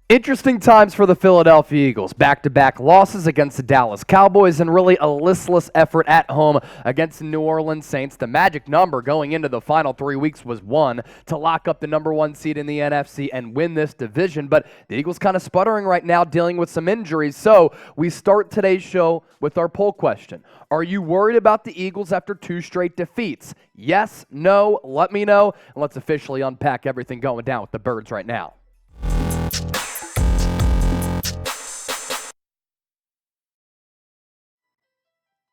Interesting times for the Philadelphia Eagles. Back-to-back losses against the Dallas Cowboys and really a listless effort at home against the New Orleans Saints. The magic number going into the final 3 weeks was 1 to lock up the number 1 seed in the NFC and win this division. But the Eagles kind of sputtering right now, dealing with some injuries. So we start today's show with our poll question. Are you worried about the Eagles after 2 straight defeats? Yes, no, let me know. And let's officially unpack everything going down with the Birds right now.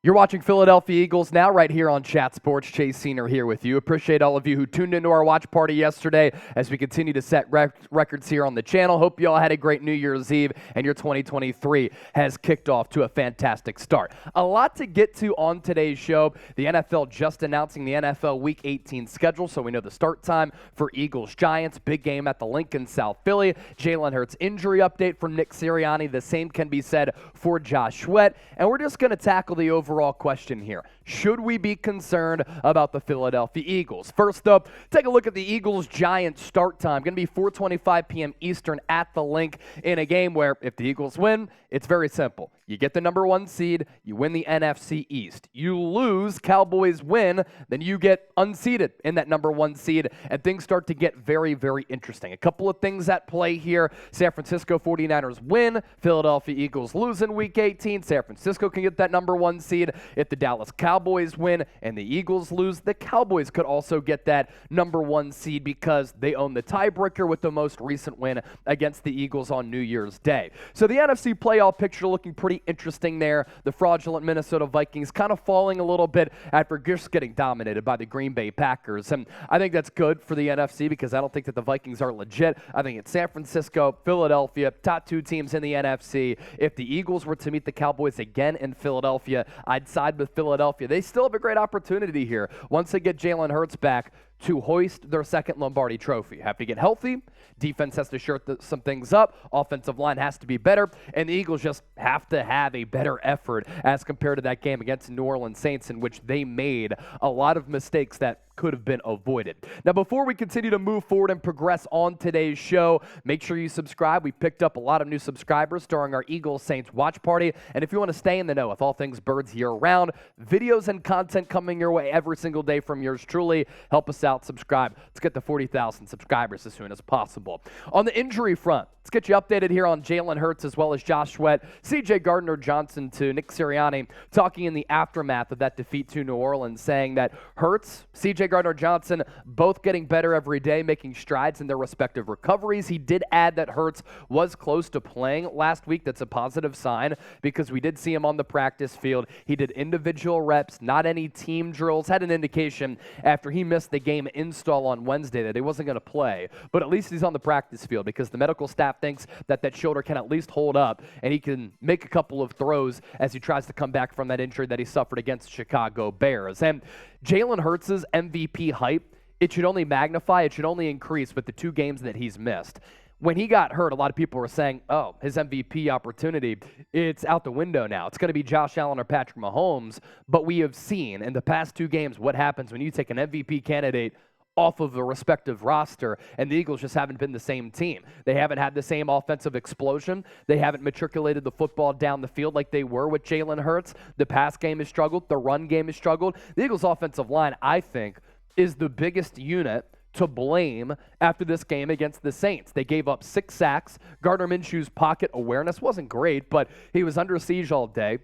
You're watching Philadelphia Eagles now right here on Chat Sports. Chase Senior here with you. Appreciate all of you who tuned into our watch party yesterday as we continue to set records here on the channel. Hope you all had a great New Year's Eve and your 2023 has kicked off to a fantastic start. A lot to get to on today's show. The NFL just announcing the NFL Week 18 schedule, so we know the start time for Eagles-Giants. Big game at the Lincoln South Philly. Jalen Hurts injury update from Nick Sirianni. The same can be said for Josh Sweat. And we're just going to tackle the overall question here. Should we be concerned about the Philadelphia Eagles? First up, take a look at the Eagles-Giants start time. Going to be 4:25 p.m. Eastern at the Link in a game where if the Eagles win, it's very simple. You get the number 1 seed, you win the NFC East. You lose, Cowboys win, then you get unseeded in that number 1 seed, and things start to get very, very interesting. A couple of things at play here. San Francisco 49ers win, Philadelphia Eagles lose in Week 18. San Francisco can get that number 1 seed. If the Dallas Cowboys win and the Eagles lose, the Cowboys could also get that number 1 seed because they own the tiebreaker with the most recent win against the Eagles on New Year's Day. So the NFC playoff picture looking pretty interesting there. The fraudulent Minnesota Vikings kind of falling a little bit after just getting dominated by the Green Bay Packers. And I think that's good for the NFC because I don't think that the Vikings are legit. I think it's San Francisco, Philadelphia, top 2 teams in the NFC. If the Eagles were to meet the Cowboys again in Philadelphia, I'd side with Philadelphia. They still have a great opportunity here once they get Jalen Hurts back to hoist their second Lombardi trophy. Have to get healthy. Defense has to shore some things up. Offensive line has to be better. And the Eagles just have to have a better effort as compared to that game against the New Orleans Saints in which they made a lot of mistakes that could have been avoided. Now, before we continue to move forward and progress on today's show, make sure you subscribe. We picked up a lot of new subscribers during our Eagles-Saints watch party. And if you want to stay in the know with all things Birds year-round, videos and content coming your way every single day from yours truly, help us out, subscribe. Let's get to 40,000 subscribers as soon as possible. On the injury front, let's get you updated here on Jalen Hurts as well as Josh Sweat, CJ Gardner-Johnson to Nick Sirianni, talking in the aftermath of that defeat to New Orleans, saying that Hurts, CJ Gardner-Johnson, both getting better every day, making strides in their respective recoveries. He did add that Hurts was close to playing last week. That's a positive sign because we did see him on the practice field. He did individual reps, not any team drills. Had an indication after he missed the game install on Wednesday that he wasn't going to play. But at least he's on the practice field because the medical staff thinks that that shoulder can at least hold up and he can make a couple of throws as he tries to come back from that injury that he suffered against the Chicago Bears. And Jalen Hurts' MVP hype, it should only magnify, it should only increase with the 2 games that he's missed. When he got hurt, a lot of people were saying, oh, his MVP opportunity, it's out the window now. It's going to be Josh Allen or Patrick Mahomes. But we have seen in the past 2 games what happens when you take an MVP candidate off of a respective roster, and the Eagles just haven't been the same team. They haven't had the same offensive explosion. They haven't matriculated the football down the field like they were with Jalen Hurts. The pass game has struggled. The run game has struggled. The Eagles' offensive line, I think, is the biggest unit to blame after this game against the Saints. They gave up 6 sacks. Gardner Minshew's pocket awareness wasn't great, but he was under siege all day.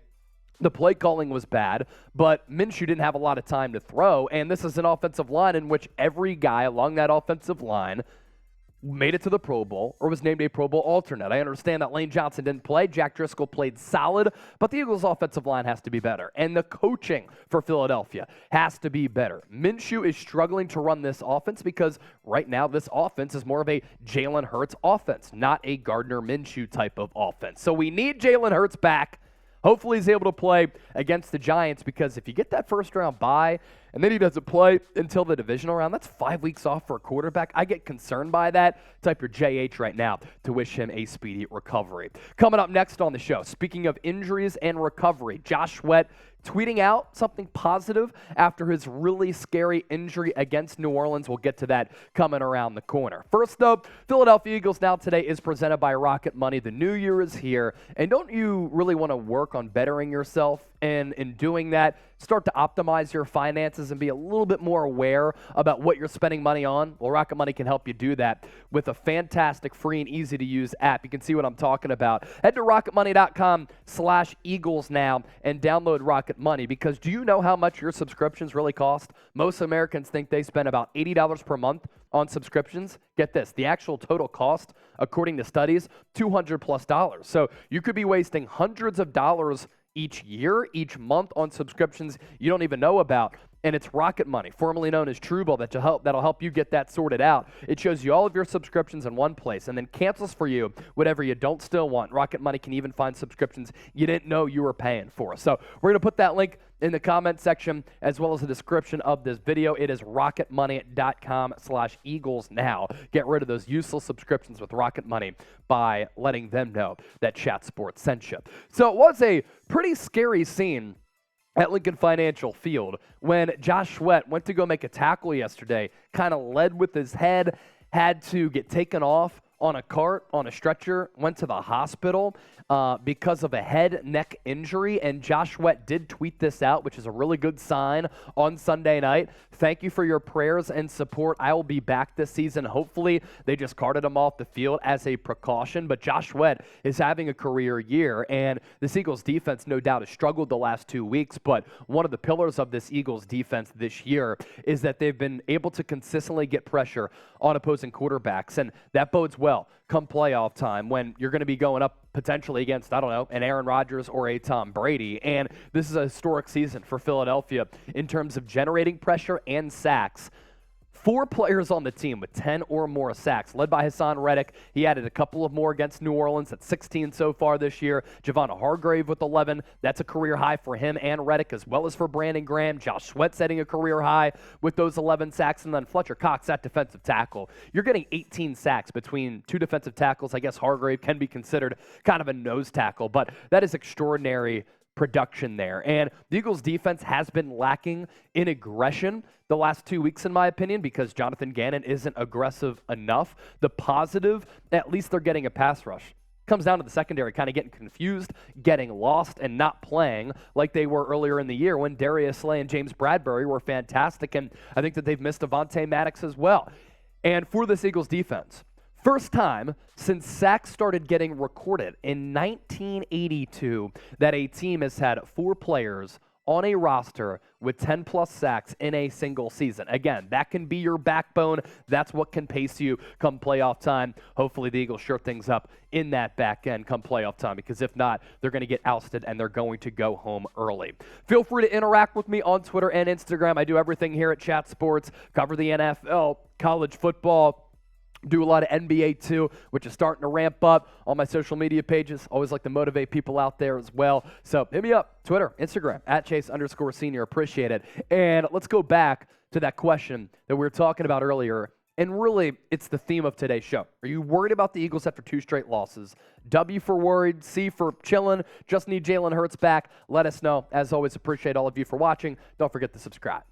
The play calling was bad, but Minshew didn't have a lot of time to throw, and this is an offensive line in which every guy along that offensive line made it to the Pro Bowl or was named a Pro Bowl alternate. I understand that Lane Johnson didn't play. Jack Driscoll played solid, but the Eagles' offensive line has to be better, and the coaching for Philadelphia has to be better. Minshew is struggling to run this offense because right now this offense is more of a Jalen Hurts offense, not a Gardner Minshew type of offense. So we need Jalen Hurts back. Hopefully he's able to play against the Giants because if you get that first-round bye and then he doesn't play until the divisional round, that's 5 weeks off for a quarterback. I get concerned by that. Type your JH right now to wish him a speedy recovery. Coming up next on the show, speaking of injuries and recovery, Josh Sweat tweeting out something positive after his really scary injury against New Orleans. We'll get to that coming around the corner. First, though, Philadelphia Eagles Now today is presented by Rocket Money. The new year is here, and don't you really want to work on bettering yourself? And in doing that, start to optimize your finances and be a little bit more aware about what you're spending money on? Well, Rocket Money can help you do that with a fantastic free and easy-to-use app. You can see what I'm talking about. Head to rocketmoney.com/Eagles now and download Rocket Money, because do you know how much your subscriptions really cost? Most Americans think they spend about $80 per month on subscriptions. Get this, the actual total cost, according to studies, $200+. So you could be wasting hundreds of dollars each year, each month on subscriptions you don't even know about. And it's Rocket Money, formerly known as Truebill, that'll help you get that sorted out. It shows you all of your subscriptions in one place and then cancels for you whatever you don't still want. Rocket Money can even find subscriptions you didn't know you were paying for. So we're going to put that link in the comment section as well as the description of this video. It is rocketmoney.com/Eagles now. Get rid of those useless subscriptions with Rocket Money by letting them know that Chat Sports sent you. So it was a pretty scary scene at Lincoln Financial Field when Josh Sweat went to go make a tackle yesterday, kind of led with his head, had to get taken off on a cart, on a stretcher, went to the hospital because of a head-neck injury, and Josh Sweat did tweet this out, which is a really good sign on Sunday night. Thank you for your prayers and support. I will be back this season. Hopefully, they just carted him off the field as a precaution, but Josh Sweat is having a career year, and this Eagles defense no doubt has struggled the last 2 weeks, but one of the pillars of this Eagles defense this year is that they've been able to consistently get pressure on opposing quarterbacks, and that bodes well come playoff time when you're going to be going up potentially against, I don't know, an Aaron Rodgers or a Tom Brady. And this is a historic season for Philadelphia in terms of generating pressure and sacks. 4 players on the team with 10 or more sacks, led by Haason Reddick. He added a couple of more against New Orleans at 16 so far this year. Javon Hargrave with 11. That's a career high for him and Reddick, as well as for Brandon Graham. Josh Sweat setting a career high with those 11 sacks. And then Fletcher Cox at defensive tackle. You're getting 18 sacks between 2 defensive tackles. I guess Hargrave can be considered kind of a nose tackle, but that is extraordinary production there. And the Eagles defense has been lacking in aggression the last 2 weeks, in my opinion, because Jonathan Gannon isn't aggressive enough. The positive, at least they're getting a pass rush. Comes down to the secondary kind of getting confused, getting lost, and not playing like they were earlier in the year when Darius Slay and James Bradbury were fantastic. And I think that they've missed Avonte Maddox as well. And for this Eagles defense, first time since sacks started getting recorded in 1982 that a team has had 4 players on a roster with 10-plus sacks in a single season. Again, that can be your backbone. That's what can pace you come playoff time. Hopefully the Eagles shore things up in that back end come playoff time, because if not, they're going to get ousted and they're going to go home early. Feel free to interact with me on Twitter and Instagram. I do everything here at Chat Sports, cover the NFL, college football, do a lot of NBA too, which is starting to ramp up on my social media pages. Always like to motivate people out there as well. So hit me up, Twitter, Instagram, @Chase_Senior. Appreciate it. And let's go back to that question that we were talking about earlier. And really, it's the theme of today's show. Are you worried about the Eagles after 2 straight losses? W for worried, C for chilling. Just need Jalen Hurts back. Let us know. As always, appreciate all of you for watching. Don't forget to subscribe.